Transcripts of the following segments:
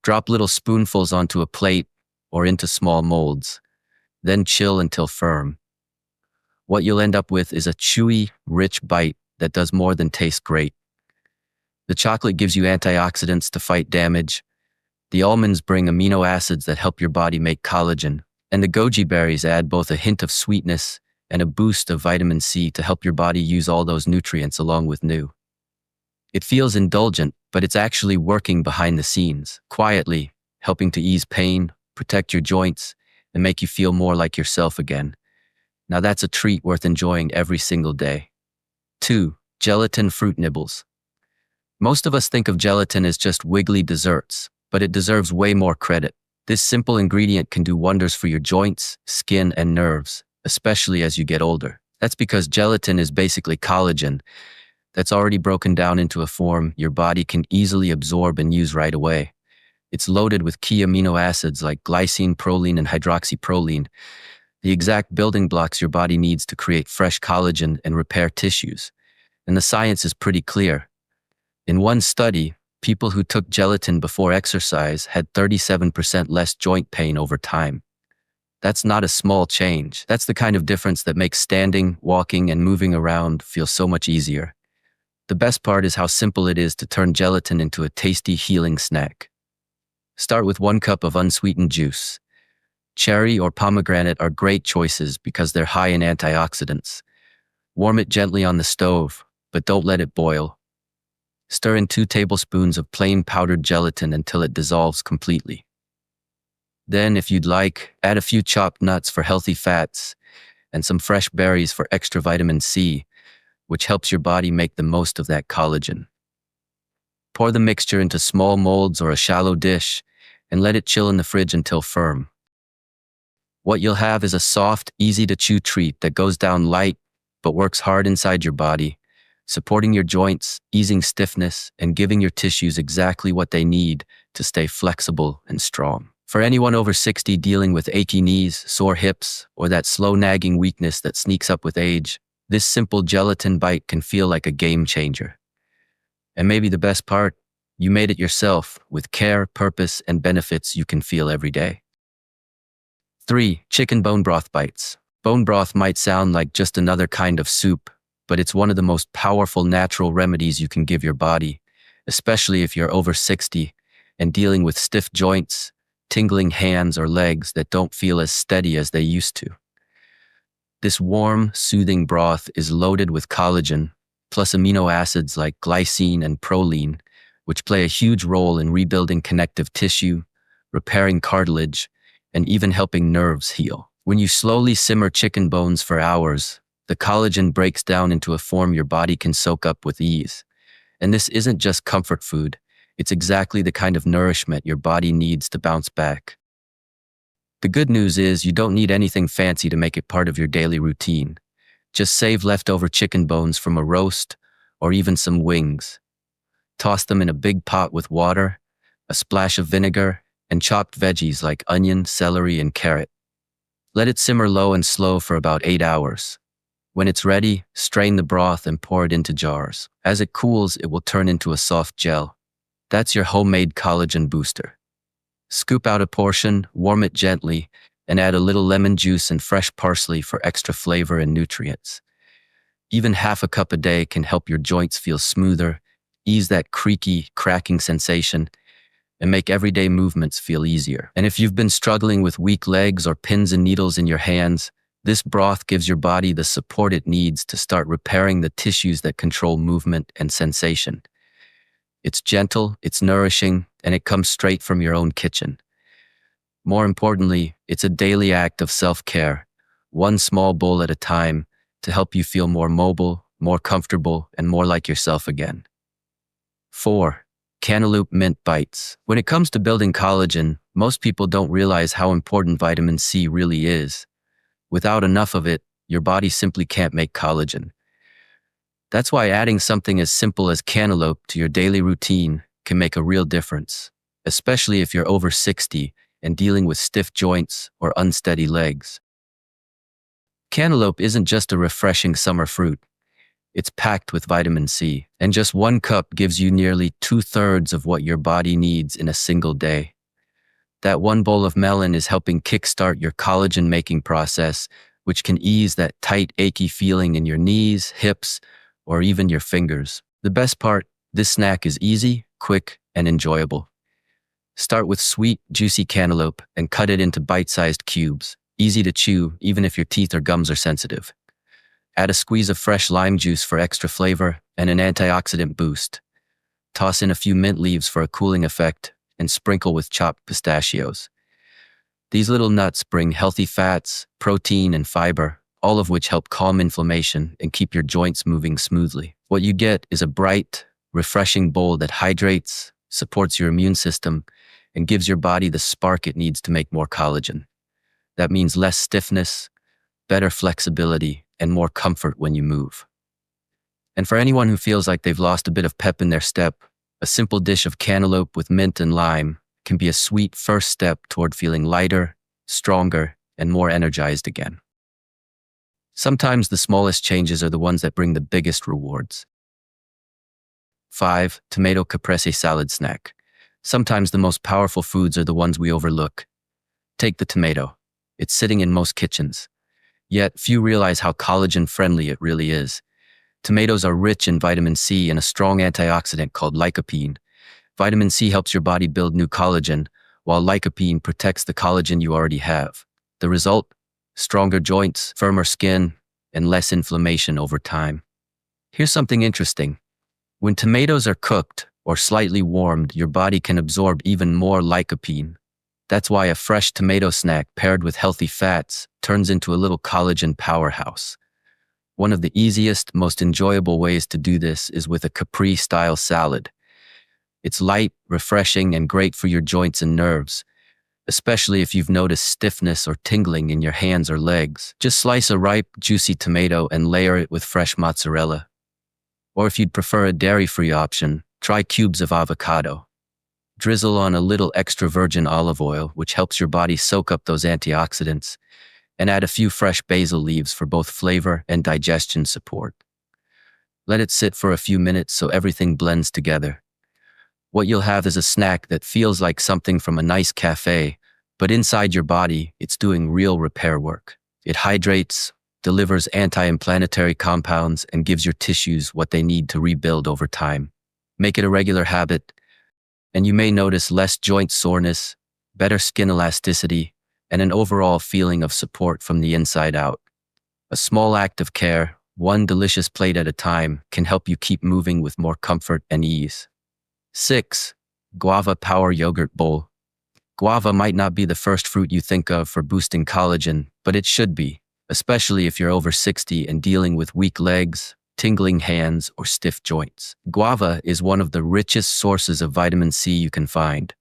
Drop little spoonfuls onto a plate or into small molds, then chill until firm. What you'll end up with is a chewy, rich bite that does more than taste great. The chocolate gives you antioxidants to fight damage. The almonds bring amino acids that help your body make collagen. And the goji berries add both a hint of sweetness and a boost of vitamin C to help your body use all those nutrients along with new. It feels indulgent, but it's actually working behind the scenes, quietly, helping to ease pain, protect your joints, and make you feel more like yourself again. Now that's a treat worth enjoying every single day. 2. Gelatin fruit nibbles. Most of us think of gelatin as just wiggly desserts, but it deserves way more credit. This simple ingredient can do wonders for your joints, skin, and nerves, especially as you get older. That's because gelatin is basically collagen that's already broken down into a form your body can easily absorb and use right away. It's loaded with key amino acids like glycine, proline, and hydroxyproline, the exact building blocks your body needs to create fresh collagen and repair tissues. And the science is pretty clear. In one study, people who took gelatin before exercise had 37% less joint pain over time. That's not a small change. That's the kind of difference that makes standing, walking, and moving around feel so much easier. The best part is how simple it is to turn gelatin into a tasty, healing snack. Start with 1 cup of unsweetened juice. Cherry or pomegranate are great choices because they're high in antioxidants. Warm it gently on the stove, but don't let it boil. Stir in 2 tablespoons of plain powdered gelatin until it dissolves completely. Then, if you'd like, add a few chopped nuts for healthy fats and some fresh berries for extra vitamin C, which helps your body make the most of that collagen. Pour the mixture into small molds or a shallow dish and let it chill in the fridge until firm. What you'll have is a soft, easy-to-chew treat that goes down light but works hard inside your body, supporting your joints, easing stiffness, and giving your tissues exactly what they need to stay flexible and strong. For anyone over 60 dealing with achy knees, sore hips, or that slow nagging weakness that sneaks up with age, this simple gelatin bite can feel like a game changer. And maybe the best part, you made it yourself with care, purpose, and benefits you can feel every day. 3. Chicken bone broth bites. Bone broth might sound like just another kind of soup, but it's one of the most powerful natural remedies you can give your body, especially if you're over 60 and dealing with stiff joints, tingling hands, or legs that don't feel as steady as they used to. This warm, soothing broth is loaded with collagen, plus amino acids like glycine and proline, which play a huge role in rebuilding connective tissue, repairing cartilage, and even helping nerves heal. When you slowly simmer chicken bones for hours, the collagen breaks down into a form your body can soak up with ease. And this isn't just comfort food, it's exactly the kind of nourishment your body needs to bounce back. The good news is you don't need anything fancy to make it part of your daily routine. Just save leftover chicken bones from a roast or even some wings. Toss them in a big pot with water, a splash of vinegar, and chopped veggies like onion, celery, and carrot. Let it simmer low and slow for about 8 hours. When it's ready, strain the broth and pour it into jars. As it cools, it will turn into a soft gel. That's your homemade collagen booster. Scoop out a portion, warm it gently, and add a little lemon juice and fresh parsley for extra flavor and nutrients. Even half a cup a day can help your joints feel smoother, ease that creaky, cracking sensation, and make everyday movements feel easier. And if you've been struggling with weak legs or pins and needles in your hands, this broth gives your body the support it needs to start repairing the tissues that control movement and sensation. It's gentle, it's nourishing, and it comes straight from your own kitchen. More importantly, it's a daily act of self-care, one small bowl at a time, to help you feel more mobile, more comfortable, and more like yourself again. 4. Cantaloupe mint bites. When it comes to building collagen, most people don't realize how important vitamin C really is. Without enough of it, your body simply can't make collagen. That's why adding something as simple as cantaloupe to your daily routine can make a real difference, especially if you're over 60 and dealing with stiff joints or unsteady legs. Cantaloupe isn't just a refreshing summer fruit. It's packed with vitamin C, and just one cup gives you nearly 2/3 of what your body needs in a single day. That one bowl of melon is helping kickstart your collagen-making process, which can ease that tight, achy feeling in your knees, hips, or even your fingers. The best part, this snack is easy, quick, and enjoyable. Start with sweet, juicy cantaloupe and cut it into bite-sized cubes. Easy to chew, even if your teeth or gums are sensitive. Add a squeeze of fresh lime juice for extra flavor and an antioxidant boost. Toss in a few mint leaves for a cooling effect and sprinkle with chopped pistachios. These little nuts bring healthy fats, protein, and fiber, all of which help calm inflammation and keep your joints moving smoothly. What you get is a bright, refreshing bowl that hydrates, supports your immune system, and gives your body the spark it needs to make more collagen. That means less stiffness, better flexibility, and more comfort when you move. And for anyone who feels like they've lost a bit of pep in their step, a simple dish of cantaloupe with mint and lime can be a sweet first step toward feeling lighter, stronger, and more energized again. Sometimes the smallest changes are the ones that bring the biggest rewards. 5. Tomato caprese salad snack. Sometimes the most powerful foods are the ones we overlook. Take the tomato. It's sitting in most kitchens. Yet, few realize how collagen-friendly it really is. Tomatoes are rich in vitamin C and a strong antioxidant called lycopene. Vitamin C helps your body build new collagen, while lycopene protects the collagen you already have. The result? Stronger joints, firmer skin, and less inflammation over time. Here's something interesting. When tomatoes are cooked or slightly warmed, your body can absorb even more lycopene. That's why a fresh tomato snack paired with healthy fats turns into a little collagen powerhouse. One of the easiest, most enjoyable ways to do this is with a caprese-style salad. It's light, refreshing, and great for your joints and nerves, especially if you've noticed stiffness or tingling in your hands or legs. Just slice a ripe, juicy tomato and layer it with fresh mozzarella. Or if you'd prefer a dairy-free option, try cubes of avocado. Drizzle on a little extra virgin olive oil, which helps your body soak up those antioxidants, and add a few fresh basil leaves for both flavor and digestion support. Let it sit for a few minutes so everything blends together. What you'll have is a snack that feels like something from a nice cafe, but inside your body, it's doing real repair work. It hydrates, delivers anti-inflammatory compounds, and gives your tissues what they need to rebuild over time. Make it a regular habit, and you may notice less joint soreness, better skin elasticity, and an overall feeling of support from the inside out. A small act of care, one delicious plate at a time, can help you keep moving with more comfort and ease. 6. Guava Power Yogurt Bowl. Guava might not be the first fruit you think of for boosting collagen, but it should be, especially if you're over 60 and dealing with weak legs, tingling hands, or stiff joints. Guava is one of the richest sources of vitamin C you can find.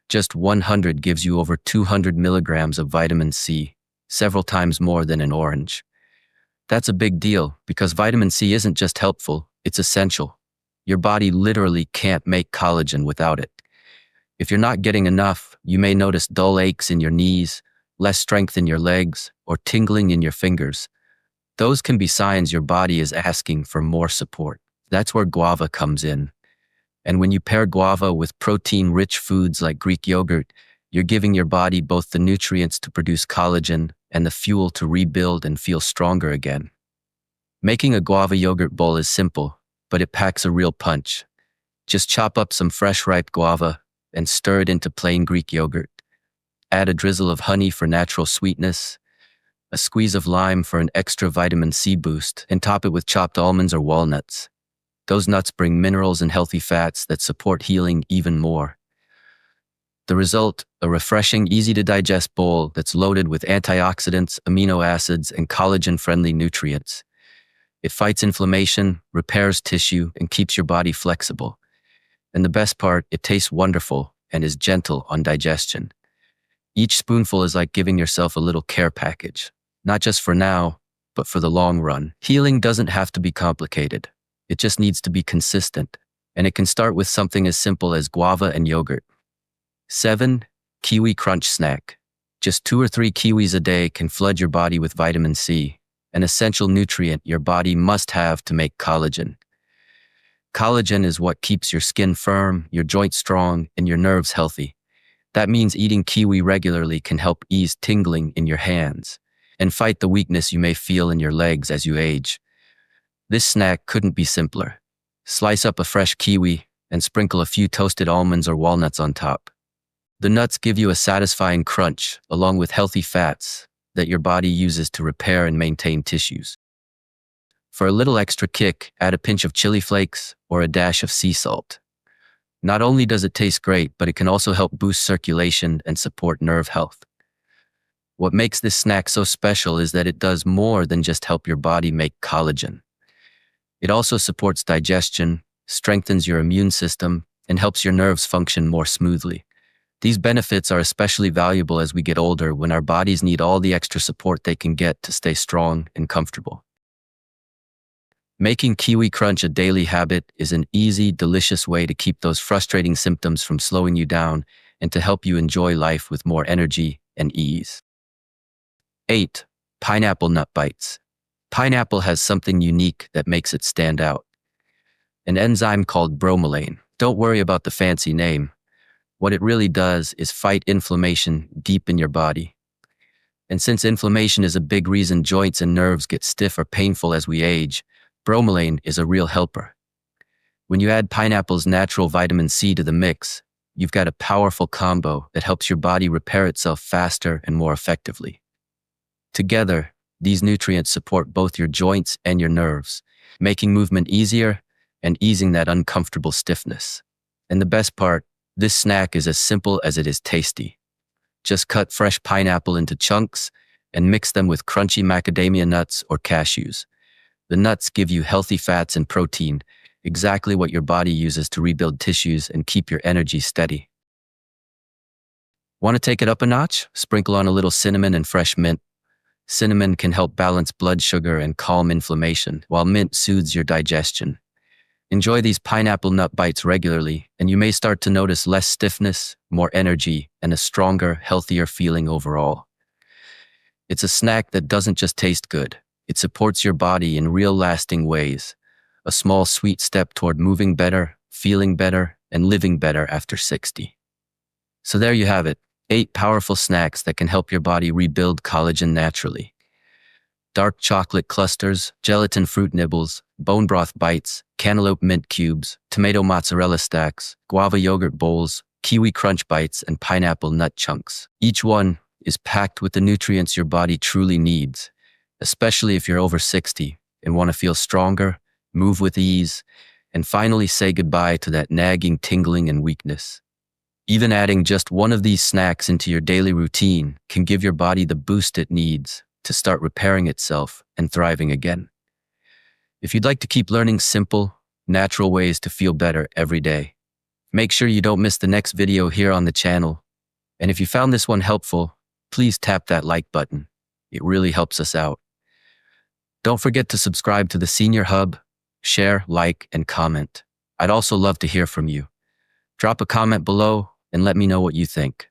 Just 100 gives you over 200 milligrams of vitamin C, several times more than an orange. That's a big deal because vitamin C isn't just helpful, it's essential. Your body literally can't make collagen without it. If you're not getting enough, you may notice dull aches in your knees, less strength in your legs, or tingling in your fingers. Those can be signs your body is asking for more support. That's where guava comes in. And when you pair guava with protein-rich foods like Greek yogurt, you're giving your body both the nutrients to produce collagen and the fuel to rebuild and feel stronger again. Making a guava yogurt bowl is simple, but it packs a real punch. Just chop up some fresh ripe guava and stir it into plain Greek yogurt. Add a drizzle of honey for natural sweetness, a squeeze of lime for an extra vitamin C boost, and top it with chopped almonds or walnuts. Those nuts bring minerals and healthy fats that support healing even more. The result, a refreshing, easy-to-digest bowl that's loaded with antioxidants, amino acids, and collagen-friendly nutrients. It fights inflammation, repairs tissue, and keeps your body flexible. And the best part, it tastes wonderful and is gentle on digestion. Each spoonful is like giving yourself a little care package, not just for now, but for the long run. Healing doesn't have to be complicated. It just needs to be consistent, and it can start with something as simple as guava and yogurt. 7. Kiwi Crunch Snack. Just 2 or 3 kiwis a day can flood your body with vitamin C, an essential nutrient your body must have to make collagen. Collagen is what keeps your skin firm, your joints strong, and your nerves healthy. That means eating kiwi regularly can help ease tingling in your hands and fight the weakness you may feel in your legs as you age. This snack couldn't be simpler. Slice up a fresh kiwi and sprinkle a few toasted almonds or walnuts on top. The nuts give you a satisfying crunch along with healthy fats that your body uses to repair and maintain tissues. For a little extra kick, add a pinch of chili flakes or a dash of sea salt. Not only does it taste great, but it can also help boost circulation and support nerve health. What makes this snack so special is that it does more than just help your body make collagen. It also supports digestion, strengthens your immune system, and helps your nerves function more smoothly. These benefits are especially valuable as we get older when our bodies need all the extra support they can get to stay strong and comfortable. Making Kiwi Crunch a daily habit is an easy, delicious way to keep those frustrating symptoms from slowing you down and to help you enjoy life with more energy and ease. 8. Pineapple Nut Bites. Pineapple has something unique that makes it stand out. An enzyme called bromelain. Don't worry about the fancy name. What it really does is fight inflammation deep in your body. And since inflammation is a big reason joints and nerves get stiff or painful as we age, bromelain is a real helper. When you add pineapple's natural vitamin C to the mix, you've got a powerful combo that helps your body repair itself faster and more effectively. Together, these nutrients support both your joints and your nerves, making movement easier and easing that uncomfortable stiffness. And the best part, this snack is as simple as it is tasty. Just cut fresh pineapple into chunks and mix them with crunchy macadamia nuts or cashews. The nuts give you healthy fats and protein, exactly what your body uses to rebuild tissues and keep your energy steady. Want to take it up a notch? Sprinkle on a little cinnamon and fresh mint. Cinnamon can help balance blood sugar and calm inflammation, while mint soothes your digestion. Enjoy these pineapple nut bites regularly, and you may start to notice less stiffness, more energy, and a stronger, healthier feeling overall. It's a snack that doesn't just taste good. It supports your body in real lasting ways. A small sweet step toward moving better, feeling better, and living better after 60. So there you have it, 8 powerful snacks that can help your body rebuild collagen naturally. Dark chocolate clusters, gelatin fruit nibbles, bone broth bites, cantaloupe mint cubes, tomato mozzarella stacks, guava yogurt bowls, kiwi crunch bites, and pineapple nut chunks. Each one is packed with the nutrients your body truly needs, especially if you're over 60 and want to feel stronger, move with ease, and finally say goodbye to that nagging tingling and weakness. Even adding just one of these snacks into your daily routine can give your body the boost it needs to start repairing itself and thriving again. If you'd like to keep learning simple, natural ways to feel better every day, make sure you don't miss the next video here on the channel. And if you found this one helpful, please tap that like button. It really helps us out. Don't forget to subscribe to the Senior Hub, share, like, and comment. I'd also love to hear from you. Drop a comment below and let me know what you think.